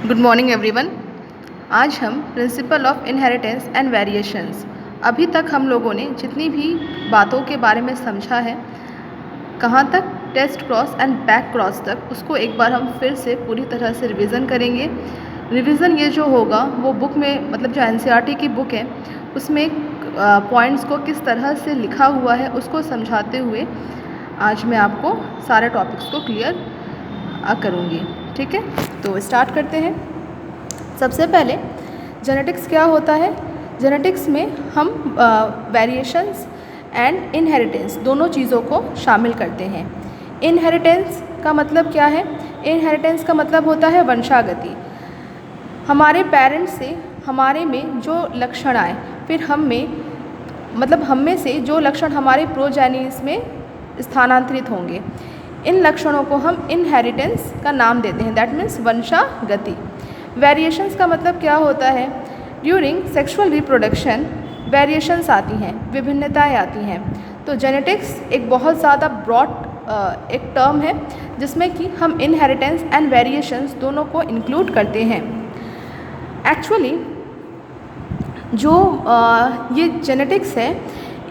Good morning everyone. आज हम principle of inheritance and variations, अभी तक हम लोगों ने जितनी भी बातों के बारे में समझा है, कहाँ तक test cross and back cross तक, उसको एक बार हम फिर से पूरी तरह से रिवीजन करेंगे। रिवीजन ये जो होगा वो बुक में, मतलब जो एनसीईआरटी की बुक है उसमें पॉइंट्स को किस तरह से लिखा हुआ है उसको समझाते हुए आज मैं आपको सारे टॉपिक्स को क्लियर करूँगी। ठीक है, तो स्टार्ट करते हैं। सबसे पहले जेनेटिक्स क्या होता है। जेनेटिक्स में हम वेरिएशंस एंड इनहेरिटेंस दोनों चीज़ों को शामिल करते हैं। इनहेरिटेंस का मतलब क्या है? इनहेरिटेंस का मतलब होता है वंशागति। हमारे पेरेंट्स से हमारे में जो लक्षण आए, फिर हम में से जो लक्षण हमारे प्रोजेनिस में स्थानांतरित होंगे, इन लक्षणों को हम इनहेरिटेंस का नाम देते हैं। That means वंशागति। वेरिएशंस का मतलब क्या होता है? ड्यूरिंग सेक्सुअल रिप्रोडक्शन वेरिएशंस आती हैं, विभिन्नताएं आती हैं। तो जेनेटिक्स एक बहुत ज़्यादा ब्रॉड एक टर्म है जिसमें कि हम इनहेरिटेंस एंड वेरिएशंस दोनों को इंक्लूड करते हैं। एक्चुअली जो ये जेनेटिक्स है,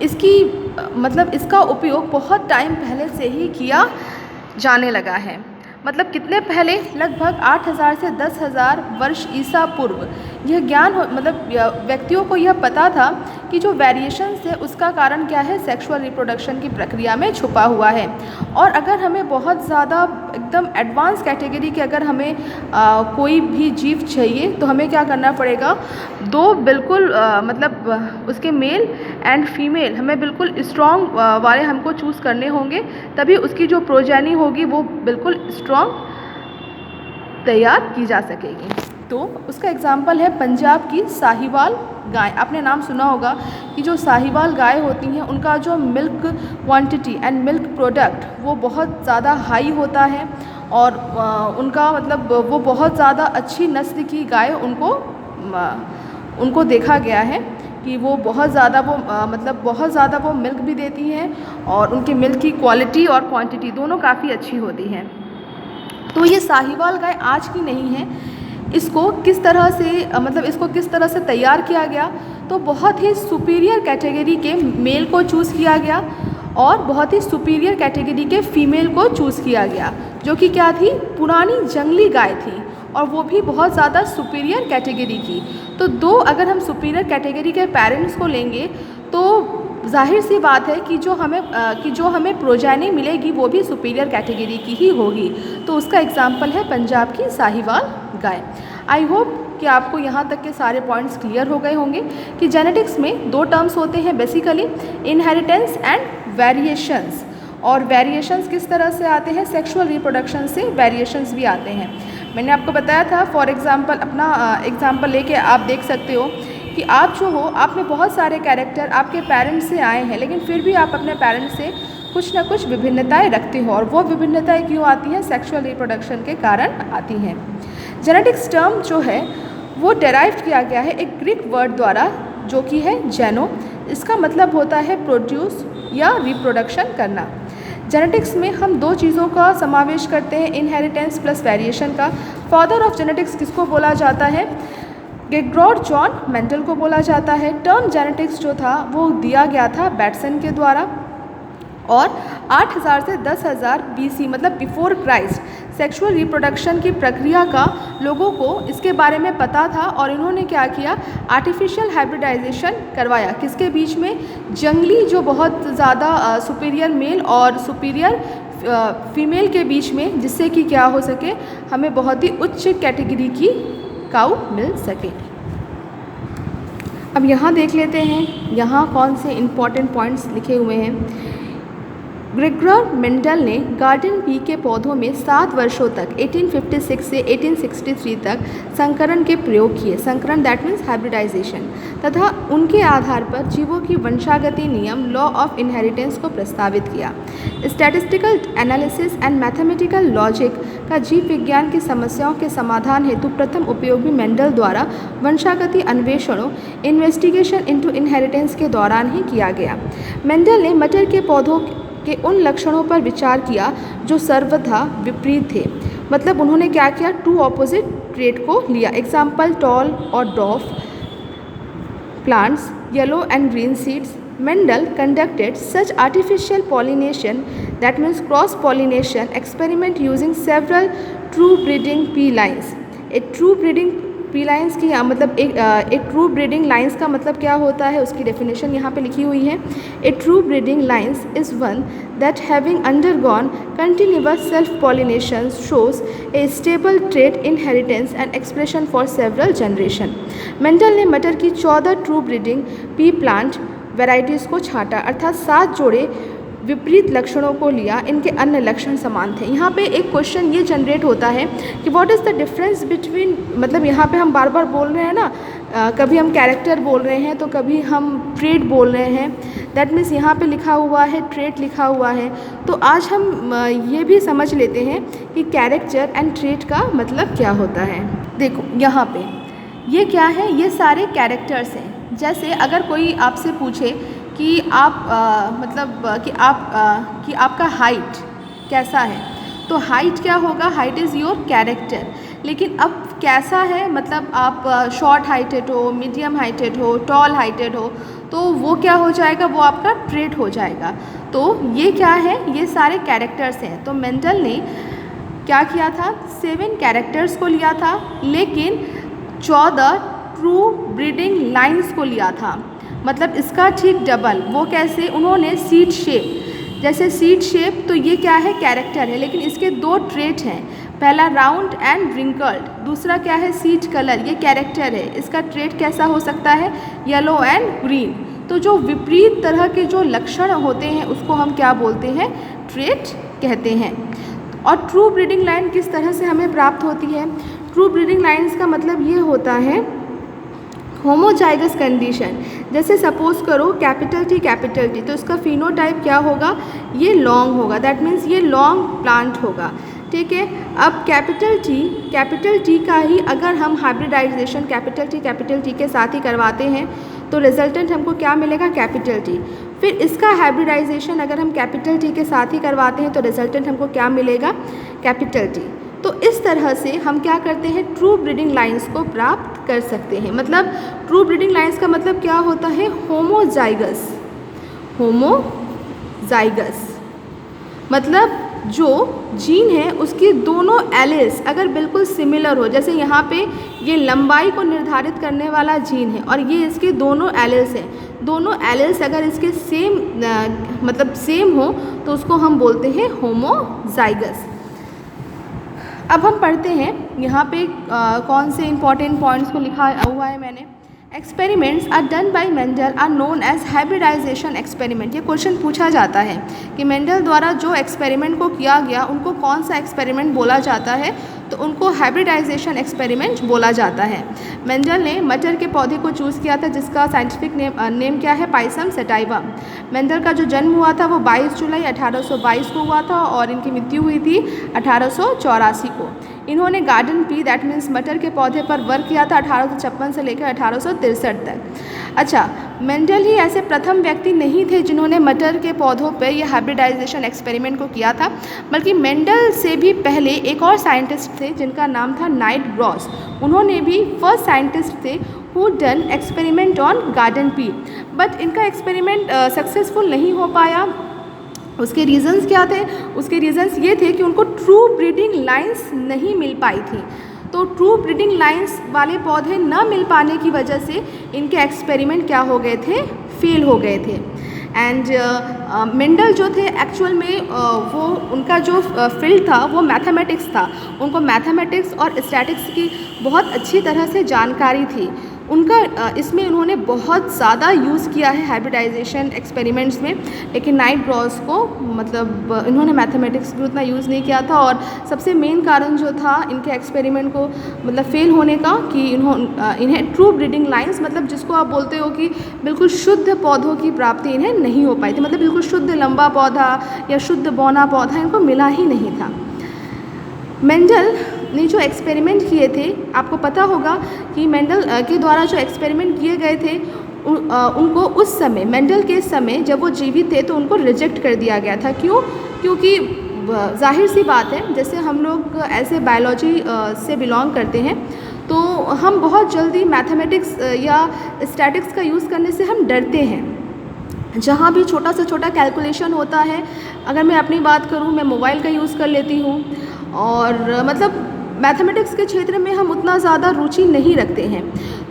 इसका उपयोग बहुत टाइम पहले से ही किया जाने लगा है। मतलब कितने पहले? लगभग 8000 से 10,000 वर्ष ईसा पूर्व यह ज्ञान व्यक्तियों को यह पता था कि जो वेरिएशंस है उसका कारण क्या है? सेक्सुअल रिप्रोडक्शन की प्रक्रिया में छुपा हुआ है। और अगर हमें बहुत ज़्यादा एकदम एडवांस कैटेगरी के अगर हमें कोई भी जीव चाहिए तो हमें क्या करना पड़ेगा? दो बिल्कुल उसके मेल एंड फीमेल हमें बिल्कुल स्ट्रॉन्ग वाले हमको चूज़ करने होंगे, तभी उसकी जो प्रोजेनी होगी वो बिल्कुल स्ट्रॉन्ग तैयार की जा सकेगी। तो उसका एग्जाम्पल है पंजाब की साहिवाल गाय। आपने नाम सुना होगा कि जो साहिवाल गाय होती हैं उनका जो milk quantity and milk product वो बहुत ज़्यादा हाई होता है, और उनका वो बहुत ज़्यादा अच्छी नस्ल की गाय उनको देखा गया है कि वो बहुत ज़्यादा वो मिल्क भी देती हैं, और उनके मिल्क की क्वालिटी और क्वांटिटी दोनों काफ़ी अच्छी होती हैं। तो ये साहिवाल गाय आज की नहीं है। इसको किस तरह से तैयार किया गया? तो बहुत ही सुपीरियर कैटेगरी के मेल को चूज़ किया गया और बहुत ही सुपीरियर कैटेगरी के फीमेल को चूज़ किया गया, जो कि क्या थी? पुरानी जंगली गाय थी, और वो भी बहुत ज़्यादा सुपीरियर कैटेगरी की। तो अगर हम सुपीरियर कैटेगरी के पेरेंट्स को लेंगे तो जाहिर सी बात है कि जो हमें प्रोजेनी मिलेगी वो भी सुपीरियर कैटेगरी की ही होगी। तो उसका एग्जाम्पल है पंजाब की साहिवाल गाय। आई होप कि आपको यहाँ तक के सारे पॉइंट्स क्लियर हो गए होंगे कि जेनेटिक्स में दो टर्म्स होते हैं बेसिकली, इनहेरिटेंस एंड वेरिएशंस। और वेरिएशंस किस तरह से आते हैं? सेक्सुअल रिप्रोडक्शन से वेरिएशंस भी आते हैं। मैंने आपको बताया था, फॉर एग्जांपल अपना एग्जांपल लेके आप देख सकते हो कि आप जो हो, आप में बहुत सारे कैरेक्टर आपके पेरेंट्स से आए हैं, लेकिन फिर भी आप अपने पेरेंट्स से कुछ ना कुछ विभिन्नताएं रखते हो, और वो विभिन्नताएं क्यों आती हैं? सेक्सुअल रिप्रोडक्शन के कारण आती हैं। जेनेटिक्स टर्म जो है वो डेराइव किया गया है एक ग्रीक वर्ड द्वारा, जो कि है जेनो। इसका मतलब होता है प्रोड्यूस या रिप्रोडक्शन करना। जेनेटिक्स में हम दो चीज़ों का समावेश करते हैं, इनहेरिटेंस प्लस वेरिएशन का। फादर ऑफ जेनेटिक्स किसको बोला जाता है? गेर्ट्रूड जॉन मेंडल को बोला जाता है। टर्म जेनेटिक्स जो था वो दिया गया था बैटसन के द्वारा, और 8000 से 10,000 BC मतलब बिफोर क्राइस्ट सेक्सुअल रिप्रोडक्शन की प्रक्रिया का लोगों को इसके बारे में पता था, और इन्होंने क्या किया? आर्टिफिशियल हाइब्रिडाइजेशन करवाया। किसके बीच में? जंगली जो बहुत ज़्यादा सुपीरियर मेल और सुपीरियर फीमेल के बीच में, जिससे कि क्या हो सके? हमें बहुत ही उच्च कैटेगरी की काऊ मिल सके। अब यहाँ देख लेते हैं यहाँ कौन से इम्पॉर्टेंट पॉइंट्स लिखे हुए हैं। गेर्ट्रूड मेंडल ने गार्डन बी के पौधों में 7 वर्षों तक 1856 से 1863 तक संकरण के प्रयोग किए। संकरण दैट मीन्स हाइब्रिडाइजेशन, तथा उनके आधार पर जीवों की वंशागति नियम लॉ ऑफ इनहेरिटेंस को प्रस्तावित किया। Statistical analysis and mathematical logic का जीव विज्ञान की समस्याओं के समाधान हेतु प्रथम उपयोग भी मेंडल द्वारा वंशागति अन्वेषणों इन्वेस्टिगेशन इनटू इनहेरिटेंस के दौरान ही किया गया। मेंडल ने मटर के पौधों के उन लक्षणों पर विचार किया जो सर्वथा विपरीत थे। मतलब उन्होंने क्या किया, 2 ऑपोजिट ट्रेट को लिया। एग्जाम्पल टॉल और dwarf plants, yellow and green seeds. Mendel conducted such artificial pollination, that means cross pollination experiment, using several true breeding pea lines. A true breeding pea lines की मतलब एक true breeding lines का मतलब क्या होता है, उसकी डेफिनेशन यहाँ पे लिखी हुई है। A true breeding lines is one that having undergone continuous self pollination shows a stable trait inheritance and expression for several generation. Mendel ने मटर की 14 true breeding pea plant varieties को छांटा, अर्थात 7 जोड़े विपरीत लक्षणों को लिया, इनके अन्य लक्षण समान थे। यहाँ पे एक क्वेश्चन ये जनरेट होता है कि what is the difference between, मतलब यहाँ पे हम बार बार बोल रहे हैं ना, कभी हम कैरेक्टर बोल रहे हैं तो कभी हम ट्रेट बोल रहे हैं। दैट मीन्स यहाँ पे लिखा हुआ है ट्रेट लिखा हुआ है, तो आज हम ये भी समझ लेते हैं कि कैरेक्टर एंड ट्रेट का मतलब क्या होता है। देखो यहाँ पे ये क्या है, ये सारे कैरेक्टर्स हैं। जैसे अगर कोई आपसे पूछे कि आप कि आपका हाइट कैसा है, तो हाइट क्या होगा, हाइट इज़ योर कैरेक्टर। लेकिन अब कैसा है, मतलब आप शॉर्ट हाइटेड हो, मीडियम हाइटेड हो, टॉल हाइटेड हो, तो वो क्या हो जाएगा, वो आपका ट्रेट हो जाएगा। तो ये क्या है, ये सारे कैरेक्टर्स हैं। तो मेंडल ने क्या किया था, 7 कैरेक्टर्स को लिया था, लेकिन 14 ट्रू ब्रीडिंग लाइंस को लिया था। मतलब इसका ठीक डबल। वो कैसे, उन्होंने सीड शेप, जैसे सीड शेप तो ये क्या है, कैरेक्टर है, लेकिन इसके 2 ट्रेट हैं। पहला राउंड एंड रिंकल्ड, दूसरा क्या है, सीड कलर, ये कैरेक्टर है। इसका ट्रेट कैसा हो सकता है, येलो एंड ग्रीन। तो जो विपरीत तरह के जो लक्षण होते हैं उसको हम क्या बोलते हैं, ट्रेट कहते हैं। और ट्रू ब्रीडिंग लाइन किस तरह से हमें प्राप्त होती है, ट्रू ब्रीडिंग लाइन्स का मतलब ये होता है होमोजाइगस कंडीशन। जैसे सपोज करो कैपिटल टी, तो इसका फिनोटाइप क्या होगा, ये लॉन्ग होगा, दैट मीन्स ये लॉन्ग प्लांट होगा, ठीक है। अब कैपिटल टी का ही अगर हम हाइब्रिडाइजेशन कैपिटल टी के साथ ही करवाते हैं तो रिजल्टेंट हमको क्या मिलेगा, कैपिटल टी। फिर इसका हाइब्रिडाइजेशन अगर हम कैपिटल टी के साथ ही करवाते हैं तो रिजल्टेंट हमको क्या मिलेगा, कैपिटल टी। तो इस तरह से हम क्या करते हैं, ट्रू ब्रीडिंग लाइंस को प्राप्त कर सकते हैं। मतलब ट्रू ब्रीडिंग लाइंस का मतलब क्या होता है, होमोजाइगस मतलब जो जीन है उसकी दोनों एलिल्स अगर बिल्कुल सिमिलर हो, जैसे यहाँ पे ये लंबाई को निर्धारित करने वाला जीन है और ये इसके दोनों एलिल्स हैं, दोनों एलिल्स अगर इसके सेम हो तो उसको हम बोलते हैं होमोजाइगस। अब हम पढ़ते हैं यहाँ पे कौन से इंपॉर्टेंट पॉइंट्स को लिखा हुआ है मैंने। Experiments are done by Mendel are known as hybridization experiment. ये क्वेश्चन पूछा जाता है कि मेंडल द्वारा जो एक्सपेरिमेंट को किया गया उनको कौन सा एक्सपेरिमेंट बोला जाता है, तो उनको हाइब्रिडाइजेशन एक्सपेरिमेंट बोला जाता है। मेंडल ने मटर के पौधे को चूज़ किया था जिसका साइंटिफिक नेम क्या है, पाइसम सटाइवा। मेंडल का जो जन्म हुआ था वो 22 जुलाई 1822 को हुआ था और इनकी मृत्यु हुई थी 1884 को। इन्होंने गार्डन पी दैट मीन्स मटर के पौधे पर वर्क किया था 1856 से लेकर 1863 तक। अच्छा, मेंडल ही ऐसे प्रथम व्यक्ति नहीं थे जिन्होंने मटर के पौधों पर यह हाइब्रिडाइजेशन एक्सपेरिमेंट को किया था, बल्कि मेंडल से भी पहले एक और साइंटिस्ट थे जिनका नाम था नाइट ग्रॉस। उन्होंने भी फर्स्ट साइंटिस्ट थे who done experiment on garden pea, but इनका एक्सपेरिमेंट सक्सेसफुल नहीं हो पाया। उसके रीज़न्स क्या थे, उसके रीज़न्स ये थे कि उनको ट्रू ब्रीडिंग लाइंस नहीं मिल पाई थी। तो ट्रू ब्रीडिंग लाइंस वाले पौधे न मिल पाने की वजह से इनके एक्सपेरिमेंट क्या हो गए थे, फेल हो गए थे। एंड मेंडल जो थे एक्चुअल में वो उनका जो फील्ड था वो मैथमेटिक्स था। उनको मैथमेटिक्स और स्टैटिक्स की बहुत अच्छी तरह से जानकारी थी। उनका इसमें उन्होंने बहुत ज़्यादा यूज़ किया है हाइब्रिडाइजेशन एक्सपेरिमेंट्स में, लेकिन नाइट ग्रॉस को मतलब इन्होंने मैथमेटिक्स भी उतना यूज़ नहीं किया था। और सबसे मेन कारण जो था इनके एक्सपेरिमेंट को मतलब फेल होने का कि इन्हें ट्रू ब्रीडिंग लाइंस, मतलब जिसको आप बोलते हो कि बिल्कुल शुद्ध पौधों की प्राप्ति इन्हें नहीं हो पाई थी। मतलब बिल्कुल शुद्ध लंबा पौधा या शुद्ध बौना पौधा इनको मिला ही नहीं था। मेंडल ने जो एक्सपेरिमेंट किए थे, आपको पता होगा कि मेंडल के द्वारा जो एक्सपेरिमेंट किए गए थे उनको उस समय मेंडल के समय जब वो जीवित थे तो उनको रिजेक्ट कर दिया गया था। क्यों? क्योंकि जाहिर सी बात है, जैसे हम लोग ऐसे बायोलॉजी से बिलोंग करते हैं, तो हम बहुत जल्दी मैथमेटिक्स या स्टैटिक्स का यूज़ करने से हम डरते हैं। जहाँ भी छोटा से छोटा कैलकुलेशन होता है, अगर मैं अपनी बात करूँ, मैं मोबाइल का यूज़ कर लेती हूँ, और मतलब मैथमेटिक्स के क्षेत्र में हम उतना ज़्यादा रुचि नहीं रखते हैं।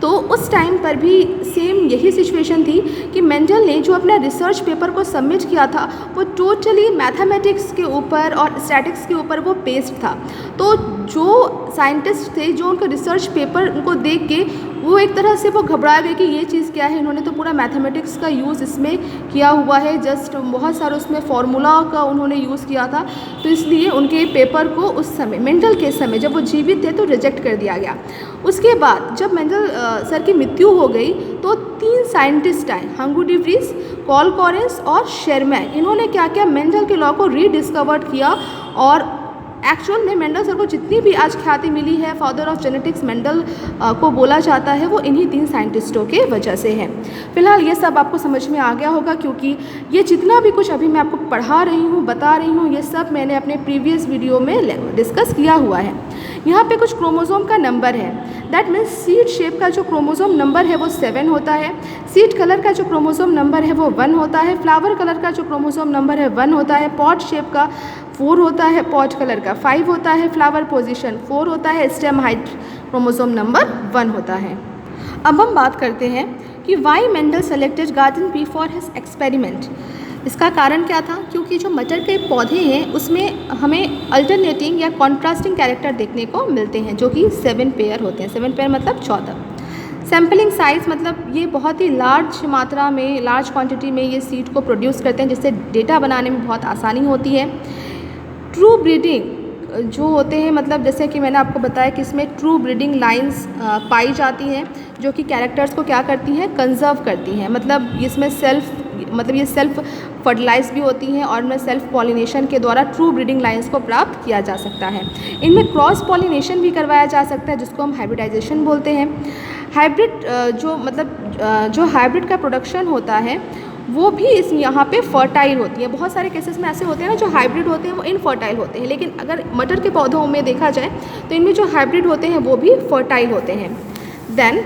तो उस टाइम पर भी सेम यही सिचुएशन थी कि मेंडल ने जो अपना रिसर्च पेपर को सबमिट किया था वो टोटली मैथमेटिक्स के ऊपर और स्टैटिक्स के ऊपर वो बेस्ड था। तो जो साइंटिस्ट थे, जो उनका रिसर्च पेपर उनको देख के वो एक तरह से वो घबरा गए कि ये चीज़ क्या है, इन्होंने तो पूरा मैथमेटिक्स का यूज़ इसमें किया हुआ है, जस्ट बहुत सारे उसमें फार्मूला का उन्होंने यूज़ किया था। तो इसलिए उनके पेपर को उस समय, मेंडल के समय जब वो जीवित थे, तो रिजेक्ट कर दिया गया। उसके बाद जब मेंडल सर की मृत्यु हो गई तो 3 साइंटिस्ट आए, Hangu D Vries, call Correns और शेरमैन। इन्होंने क्या किया, मेंडल के लॉ को रीडिस्कवर्ड किया, और एक्चुअल में मेंडल सर को जितनी भी आज ख्याति मिली है, फादर ऑफ जेनेटिक्स मेंडल को बोला जाता है, वो इन्हीं 3 साइंटिस्टों के वजह से है। फिलहाल ये सब आपको समझ में आ गया होगा, क्योंकि ये जितना भी कुछ अभी मैं आपको पढ़ा रही हूँ, बता रही हूँ, ये सब मैंने अपने प्रीवियस वीडियो में डिस्कस किया हुआ है। यहाँ पे कुछ क्रोमोसोम का नंबर है, दैट मीन्स सीड शेप का जो क्रोमोसोम नंबर है वो 7 होता है, सीड कलर का जो क्रोमोसोम नंबर है वो 1 होता है, फ्लावर कलर का जो क्रोमोसोम नंबर है 1 होता है, पॉट शेप का 4 होता है, पॉट कलर का 5 होता है, फ्लावर पोजीशन 4 होता है, स्टेम हाइट क्रोमोसोम नंबर 1 होता है। अब हम बात करते हैं कि why Mendel selected garden pea for his experiment. इसका कारण क्या था, क्योंकि जो मटर के पौधे हैं उसमें हमें अल्टरनेटिंग या कॉन्ट्रास्टिंग कैरेक्टर देखने को मिलते हैं, जो कि 7 पेयर होते हैं। 7 पेयर मतलब 14। सैम्पलिंग साइज़ मतलब ये बहुत ही लार्ज मात्रा में, लार्ज क्वांटिटी में ये सीड को प्रोड्यूस करते हैं, जिससे डेटा बनाने में बहुत आसानी होती है। ट्रू ब्रीडिंग जो होते हैं, मतलब जैसे कि मैंने आपको बताया कि इसमें ट्रू ब्रीडिंग लाइंस पाई जाती हैं, जो कि कैरेक्टर्स को क्या करती हैं, कंजर्व करती हैं। मतलब इसमें ये सेल्फ फर्टिलाइज भी होती हैं, और इनमें सेल्फ पॉलिनेशन के द्वारा ट्रू ब्रीडिंग लाइंस को प्राप्त किया जा सकता है। इनमें क्रॉस पॉलिनेशन भी करवाया जा सकता है, जिसको हम हाइब्रिडाइजेशन बोलते हैं। हाइब्रिड जो हाइब्रिड का प्रोडक्शन होता है वो भी इस यहाँ पे फर्टाइल होती है। बहुत सारे केसेस में ऐसे होते हैं ना, जो हाइब्रिड होते हैं वो इनफर्टाइल होते हैं, लेकिन अगर मटर के पौधों में देखा जाए तो इनमें जो हाइब्रिड होते हैं वो भी फर्टाइल होते हैं। Then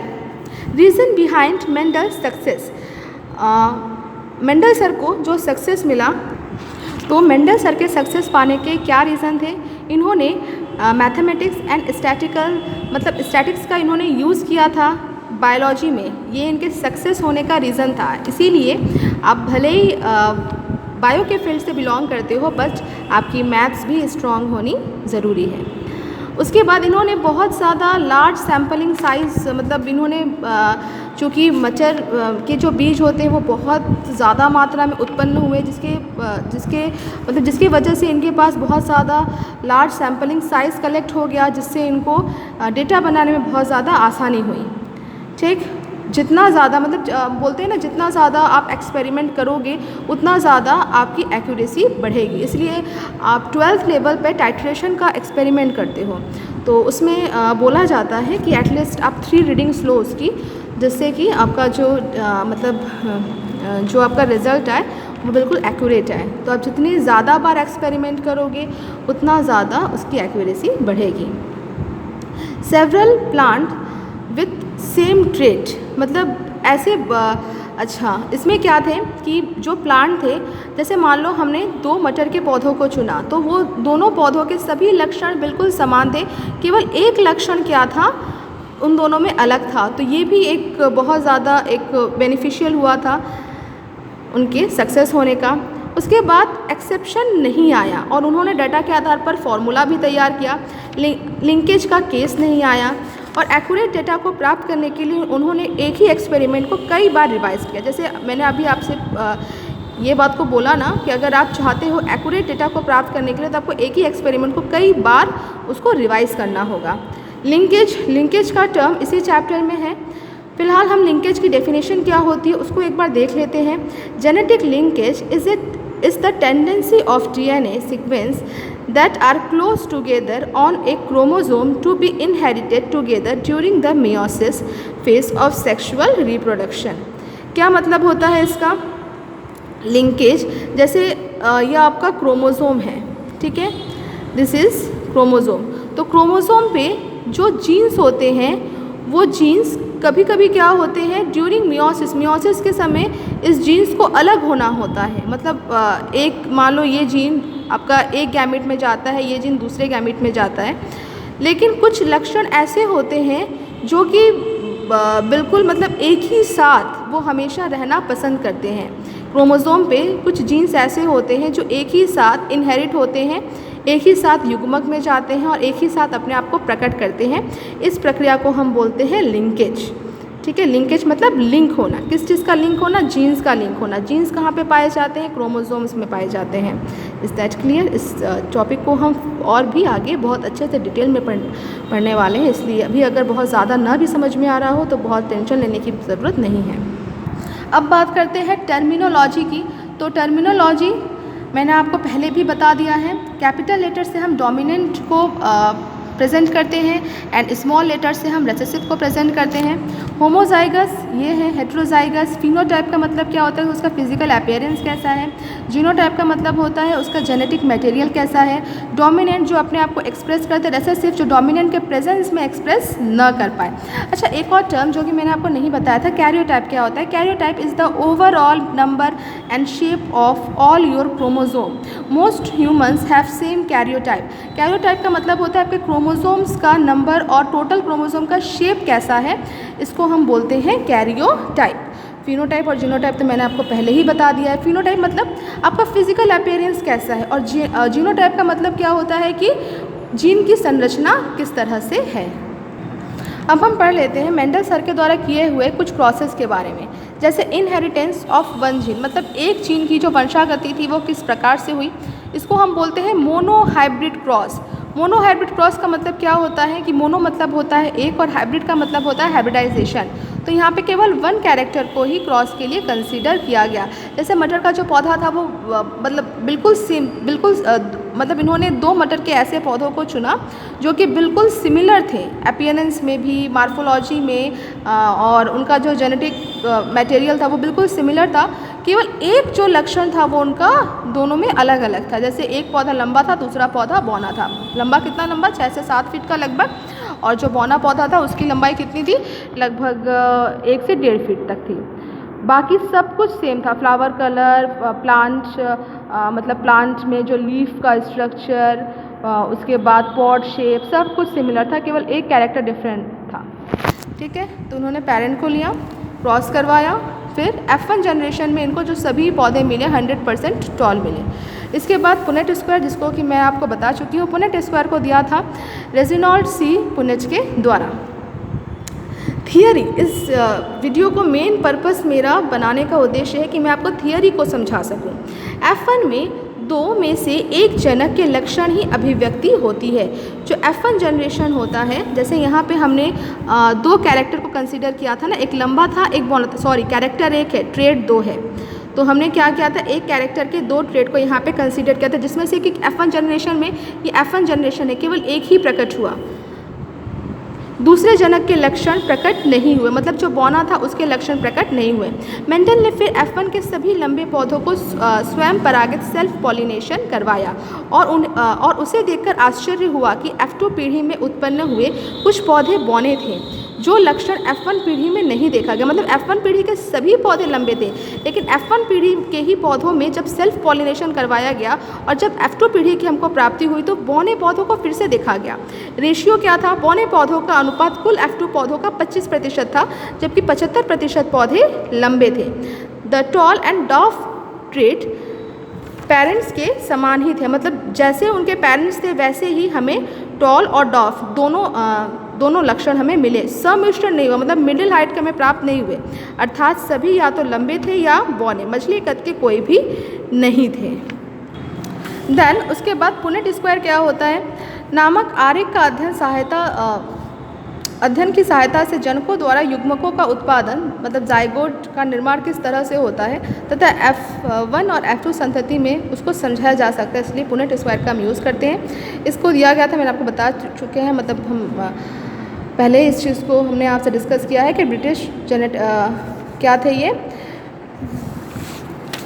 reason behind Mendel success. Mendel sir को जो सक्सेस मिला, तो मेंडल सर के सक्सेस पाने के क्या रीज़न थे, इन्होंने मैथमेटिक्स एंड स्टैटिक्स का इन्होंने यूज़ किया था बायोलॉजी में। ये इनके सक्सेस होने का रीज़न था। इसीलिए आप भले ही बायो के फील्ड से बिलोंग करते हो, बट आपकी मैथ्स भी स्ट्रॉन्ग होनी ज़रूरी है। उसके बाद इन्होंने बहुत ज़्यादा लार्ज सैम्पलिंग साइज़, मतलब इन्होंने चूँकि मटर के जो बीज होते हैं वो बहुत ज़्यादा मात्रा में उत्पन्न हुए, जिसके वजह से इनके पास बहुत ज़्यादा लार्ज सैम्पलिंग साइज़ कलेक्ट हो गया, जिससे इनको डेटा बनाने में बहुत ज़्यादा आसानी हुई। ठीक, जितना ज़्यादा बोलते हैं ना, जितना ज़्यादा आप एक्सपेरिमेंट करोगे उतना ज़्यादा आपकी एक्यूरेसी बढ़ेगी। इसलिए आप 12th लेवल पे टाइट्रेशन का एक्सपेरिमेंट करते हो, तो उसमें बोला जाता है कि एटलीस्ट आप 3 रीडिंग्स लो उसकी, जिससे कि आपका जो आपका रिज़ल्ट आए वो बिल्कुल एक्यूरेट आए। तो आप जितनी ज़्यादा बार एक्सपेरिमेंट करोगे उतना ज़्यादा उसकी एक्यूरेसी बढ़ेगी। Several plant with same trait, मतलब ऐसे अच्छा, इसमें क्या थे कि जो प्लांट थे, जैसे मान लो हमने 2 मटर के पौधों को चुना, तो वो दोनों पौधों के सभी लक्षण बिल्कुल समान थे, केवल एक लक्षण क्या था, उन दोनों में अलग था। तो ये भी एक बहुत ज़्यादा एक बेनिफिशियल हुआ था उनके सक्सेस होने का। उसके बाद एक्सेप्शन नहीं आया, और उन्होंने डाटा के आधार पर फॉर्मूला भी तैयार किया, लिंकेज का केस नहीं आया, और एक्यूरेट डेटा को प्राप्त करने के लिए उन्होंने एक ही एक्सपेरिमेंट को कई बार रिवाइज किया। जैसे मैंने अभी आपसे ये बात को बोला ना कि अगर आप चाहते हो एक्यूरेट डेटा को प्राप्त करने के लिए, तो आपको एक ही एक्सपेरिमेंट को कई बार उसको रिवाइज करना होगा। लिंकेज का टर्म इसी चैप्टर में है। फिलहाल हम लिंकेज की डेफिनेशन क्या होती है उसको एक बार देख लेते हैं। Genetic linkage is the tendency of DNA sequence that are close together on a chromosome to be inherited together during the meiosis phase of sexual reproduction। क्या मतलब होता है इसका? लिंकेज, जैसे यह आपका क्रोमोसोम है, ठीक है, दिस इज़ क्रोमोज़ोम। तो क्रोमोज़ोम पे जो जीन्स होते हैं वो जीन्स कभी कभी क्या होते हैं, ड्यूरिंग मियोसिस के समय इस जीन्स को अलग होना होता है। मतलब एक मान लो ये जीन आपका एक गैमेट में जाता है, ये जीन दूसरे गैमेट में जाता है, लेकिन कुछ लक्षण ऐसे होते हैं जो कि बिल्कुल मतलब एक ही साथ वो हमेशा रहना पसंद करते हैं। क्रोमोज़ोम पे कुछ जीन्स ऐसे होते हैं जो एक ही साथ इनहेरिट होते हैं, एक ही साथ युग्मक में जाते हैं और एक ही साथ अपने आप को प्रकट करते हैं। इस प्रक्रिया को हम बोलते हैं लिंकेज। ठीक है, लिंकेज मतलब लिंक होना। किस चीज़ का लिंक होना? जीन्स का लिंक होना। जीन्स कहाँ पे पाए जाते हैं? क्रोमोसोम्स में पाए जाते हैं। Is that clear? इस टॉपिक को हम और भी आगे बहुत अच्छे से डिटेल में पढ़ने वाले हैं, इसलिए अभी अगर बहुत ज़्यादा ना भी समझ में आ रहा हो तो बहुत टेंशन लेने की ज़रूरत नहीं है। अब बात करते हैं टर्मिनोलॉजी की। तो टर्मिनोलॉजी मैंने आपको पहले भी बता दिया है। कैपिटल लेटर से हम डोमिनेंट को प्रेजेंट करते हैं एंड स्मॉल लेटर से हम रिसेसिव को प्रेजेंट करते हैं। होमोजाइगस ये है, हेट्रोजाइगस। फिनोटाइप का मतलब क्या होता है? उसका फिजिकल अपीयरेंस कैसा है। जीनोटाइप का मतलब होता है उसका जेनेटिक मटेरियल कैसा है। डोमिनेंट जो अपने आप को एक्सप्रेस करते हैं, रिसेसिव जो डोमिनेंट के प्रेजेंस में एक्सप्रेस न कर पाए। अच्छा, एक और टर्म जो कि मैंने आपको नहीं बताया था, कैरियोटाइप क्या होता है? Karyotype is the overall number and shape of all your chromosome. Most humans have same karyotype. Karyotype का मतलब होता है आपके क्रोमोसोम्स का नंबर और टोटल क्रोमोसोम का शेप कैसा है, इसको हम बोलते हैं कैरियोटाइप। फिनोटाइप और जीनोटाइप तो मैंने आपको पहले ही बता दिया है। फिनोटाइप मतलब आपका फिजिकल अपीयरेंस कैसा है और जीनोटाइप का मतलब क्या होता है कि जीन की संरचना किस तरह से है। अब हम पढ़ लेते हैं मेंडल सर के द्वारा किए हुए कुछ प्रोसेस के बारे में। जैसे इनहेरिटेंस ऑफ वन जीन, मतलब एक जीन की जो वंशागति थी वो किस प्रकार से हुई, इसको हम बोलते हैं मोनोहाइब्रिड क्रॉस। मोनोहाइब्रिड क्रॉस का मतलब क्या होता है कि मोनो मतलब होता है एक और हाइब्रिड का मतलब होता है हाइब्रिडाइजेशन। तो यहाँ पे केवल वन कैरेक्टर को ही क्रॉस के लिए कंसीडर किया गया। जैसे मटर का जो पौधा था वो मतलब बिल्कुल मतलब इन्होंने 2 मटर के ऐसे पौधों को चुना जो कि बिल्कुल सिमिलर थे अपीयरेंस में भी, मार्फोलॉजी में, और उनका जो जेनेटिक मटेरियल था वो बिल्कुल सिमिलर था। केवल एक जो लक्षण था वो उनका दोनों में अलग अलग था। जैसे एक पौधा लंबा था, दूसरा पौधा बौना था। लंबा कितना लंबा? 6 से 7 फीट का लगभग, और जो बौना पौधा था उसकी लंबाई कितनी थी? लगभग 1 से 1.5 फीट तक थी। बाकी सब कुछ सेम था। फ्लावर कलर, प्लांट मतलब प्लांट में जो लीफ का स्ट्रक्चर, उसके बाद पॉट शेप, सब कुछ सिमिलर था, केवल एक कैरेक्टर डिफरेंट था। ठीक है, तो उन्होंने पेरेंट को लिया, क्रॉस करवाया, फिर F1 जनरेशन में इनको जो सभी पौधे मिले 100% टॉल मिले। इसके बाद पुनेट स्क्वायर, जिसको कि मैं आपको बता चुकी हूँ, पुनेट स्क्वायर को दिया था रेजिनॉल्ड सी पुनेट के द्वारा। थियरी, इस वीडियो को मेन पर्पस मेरा बनाने का उद्देश्य है कि मैं आपको थियरी को समझा सकूं। F1 में 2 में से एक जनक के लक्षण ही अभिव्यक्ति होती है। जो F1 जनरेशन होता है, जैसे यहाँ पे हमने 2 कैरेक्टर को कंसीडर किया था ना, एक लंबा था एक बौना था, सॉरी कैरेक्टर एक है, ट्रेड 2 है। तो हमने क्या किया था, एक कैरेक्टर के 2 ट्रेड को यहाँ पे कंसीडर किया था, जिसमें से कि F1 जनरेशन में ये F1 जनरेशन है, केवल एक ही प्रकट हुआ, दूसरे जनक के लक्षण प्रकट नहीं हुए, मतलब जो बौना था उसके लक्षण प्रकट नहीं हुए। मेंडल ने फिर F1 के सभी लंबे पौधों को स्वयं परागित सेल्फ पॉलिनेशन करवाया और उसे देखकर आश्चर्य हुआ कि F2 पीढ़ी में उत्पन्न हुए कुछ पौधे बौने थे, जो लक्षण F1 पीढ़ी में नहीं देखा गया। मतलब F1 पीढ़ी के सभी पौधे लंबे थे, लेकिन F1 पीढ़ी के ही पौधों में जब सेल्फ पॉलिनेशन करवाया गया और जब F2 पीढ़ी की हमको प्राप्ति हुई तो बौने पौधों को फिर से देखा गया। रेशियो क्या था? बौने पौधों का अनुपात कुल F2 पौधों का 25% था, जबकि 75% पौधे लंबे थे। The tall and डॉफ trait parents के समान ही थे, मतलब जैसे उनके पेरेंट्स थे वैसे ही हमें टॉल और डॉफ दोनों लक्षण हमें मिले। समिश्रण नहीं हुआ, मतलब मिडिल हाइट के हमें प्राप्त नहीं हुए, अर्थात सभी या तो लंबे थे या बौने, मछली कद के कोई भी नहीं थे। देन उसके बाद पुनेट स्क्वायर क्या होता है? नामक आरेख का अध्ययन की सहायता से जनकों द्वारा युग्मकों का उत्पादन, मतलब जाइगोट का निर्माण किस तरह से होता है तथा F1 और F2 संतति में उसको समझाया जा सकता है, इसलिए पुनेट स्क्वायर का हम यूज़ करते हैं। इसको दिया गया था, मैंने आपको बता चुके हैं, मतलब हम पहले इस चीज़ को हमने आपसे डिस्कस किया है कि ब्रिटिश क्या थे, ये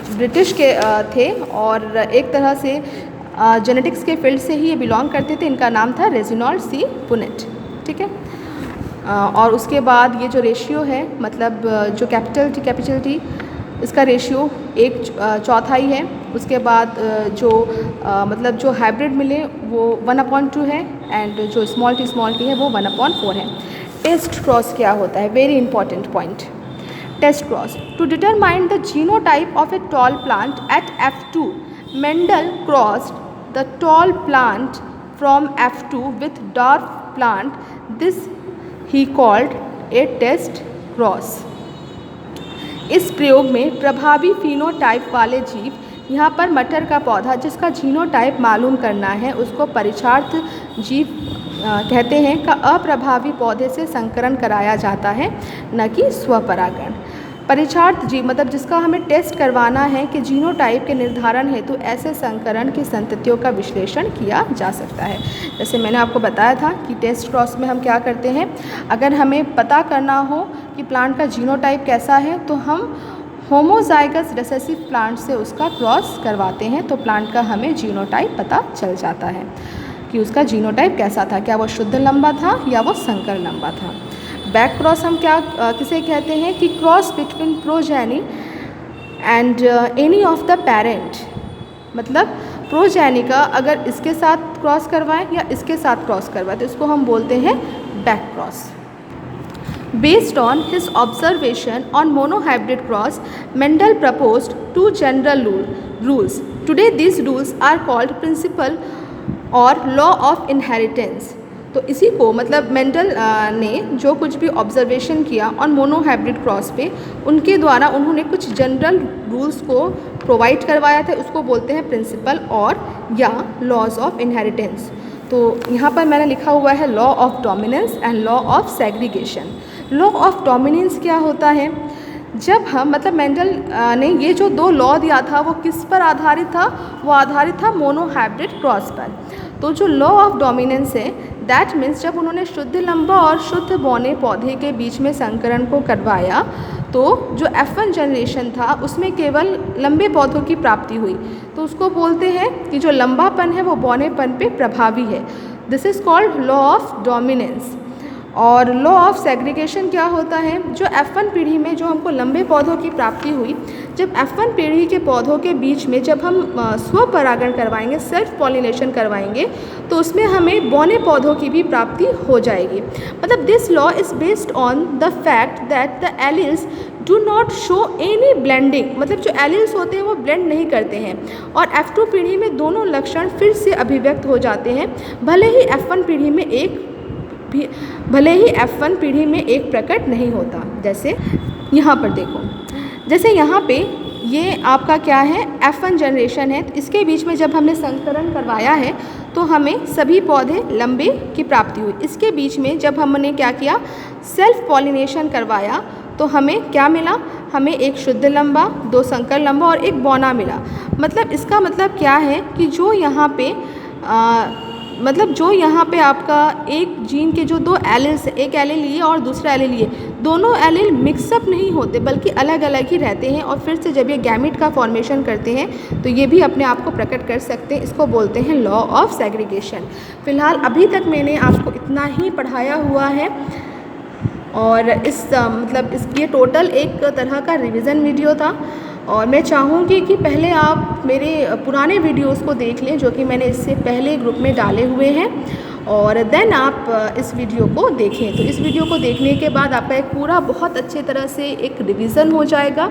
ब्रिटिश के थे और एक तरह से जेनेटिक्स के फील्ड से ही ये बिलोंग करते थे। इनका नाम था रेजिनॉल्ड सी पुनेट, ठीक है। और उसके बाद ये जो रेशियो है, मतलब जो कैपिटल टी इसका रेशियो 1/4 है। उसके बाद मतलब जो हाइब्रिड मिले वो 1/2 है, एंड जो स्मॉल टी है वो 1/4 है। टेस्ट क्रॉस क्या होता है? Very important point. Test cross, to determine the genotype of a tall plant at F2, Mendel crossed the tall plant from F2 with dwarf plant. This he called a test cross. इस प्रयोग में प्रभावी phenotype वाले जीव, यहाँ पर मटर का पौधा जिसका जीनोटाइप मालूम करना है उसको परीक्षार्थ जीव कहते हैं, का अप्रभावी पौधे से संकरण कराया जाता है, न कि स्वपरागण। परीक्षार्थ जीव मतलब जिसका हमें टेस्ट करवाना है कि जीनोटाइप के निर्धारण हेतु ऐसे संकरण की संततियों का विश्लेषण किया जा सकता है। जैसे मैंने आपको बताया था कि टेस्ट क्रॉस में हम क्या करते हैं, अगर हमें पता करना हो कि प्लांट का जीनोटाइप कैसा है तो हम होमोजाइगस रिसेसिव प्लांट से उसका क्रॉस करवाते हैं, तो प्लांट का हमें जीनोटाइप पता चल जाता है कि उसका जीनोटाइप कैसा था, क्या वो शुद्ध लंबा था या वो संकर लंबा था। बैक क्रॉस हम किसे कहते हैं कि cross between progeny and any of the parent, मतलब प्रोजेनी का अगर इसके साथ क्रॉस करवाएं या इसके साथ क्रॉस करवाएं तो इसको हम बोलते हैं back cross. Based on his observation on monohybrid cross, Mendel proposed 2 general rules. Today these rules are called principle और लॉ ऑफ इनहेरिटेंस। तो इसी को मतलब मेंडल ने जो कुछ भी ऑब्जर्वेशन किया ऑन मोनोहाइब्रिड क्रॉस पे, उनके द्वारा उन्होंने कुछ जनरल रूल्स को प्रोवाइड करवाया था, उसको बोलते हैं प्रिंसिपल और या लॉज ऑफ इनहेरिटेंस। तो यहाँ पर मैंने लिखा हुआ है law of dominance and law of segregation. Law of dominance क्या होता है, जब हम मतलब मेंडल ने ये जो 2 लॉ दिया था वो किस पर आधारित था, वो आधारित था मोनोहाइब्रिड क्रॉस पर। तो जो लॉ ऑफ डोमिनेंस है दैट मीन्स जब उन्होंने शुद्ध लंबा और शुद्ध बौने पौधे के बीच में संकरण को करवाया तो जो F1 जनरेशन था उसमें केवल लंबे पौधों की प्राप्ति हुई, तो उसको बोलते हैं कि जो लंबापन है वो बौनेपन पे प्रभावी है। This is called law of dominance. और लॉ ऑफ सेग्रीगेशन क्या होता है, जो F1 पीढ़ी में जो हमको लंबे पौधों की प्राप्ति हुई, जब F1 पीढ़ी के पौधों के बीच में जब हम स्वपरागण करवाएंगे, सेल्फ पॉलिनेशन करवाएंगे, तो उसमें हमें बौने पौधों की भी प्राप्ति हो जाएगी। मतलब this law is based on the fact that the alleles do not show any blending, मतलब जो एलिल्स होते हैं वो ब्लेंड नहीं करते हैं, और F2 पीढ़ी में दोनों लक्षण फिर से अभिव्यक्त हो जाते हैं, भले ही F1 पीढ़ी में एक प्रकट नहीं होता। जैसे यहाँ पर देखो, जैसे यहाँ पे ये आपका क्या है F1 जनरेशन है, तो इसके बीच में जब हमने संकरण करवाया है तो हमें सभी पौधे लंबे की प्राप्ति हुई। इसके बीच में जब हमने क्या किया, सेल्फ पॉलिनेशन करवाया, तो हमें क्या मिला, हमें एक शुद्ध लंबा, 2 संकर लंबा और एक बौना मिला। मतलब इसका मतलब क्या है कि जो यहाँ पे आपका एक जीन के जो 2 एलिल्स, एक एलिल लिए और दूसरा एलिल लिए, दोनों एलिल मिक्सअप नहीं होते बल्कि अलग अलग ही रहते हैं, और फिर से जब ये गैमीट का फॉर्मेशन करते हैं तो ये भी अपने आप को प्रकट कर सकते हैं। इसको बोलते हैं लॉ ऑफ सेग्रीगेशन। फिलहाल अभी तक मैंने आपको इतना ही पढ़ाया हुआ है, और ये टोटल एक तरह का रिवीजन वीडियो था, और मैं चाहूँगी कि पहले आप मेरे पुराने वीडियोस को देख लें जो कि मैंने इससे पहले ग्रुप में डाले हुए हैं, और देन आप इस वीडियो को देखें। तो इस वीडियो को देखने के बाद आपका एक पूरा बहुत अच्छे तरह से एक रिवीजन हो जाएगा,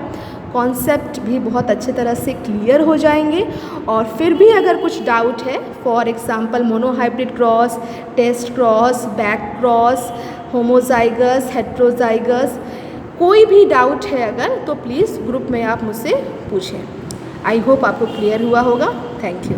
कॉन्सेप्ट भी बहुत अच्छे तरह से क्लियर हो जाएंगे। और फिर भी अगर कुछ डाउट है, for example monohybrid cross, test cross, back cross, homozygous, heterozygous, कोई भी डाउट है अगर, तो प्लीज़ ग्रुप में आप मुझसे पूछें। आई होप आपको क्लियर हुआ होगा। Thank you.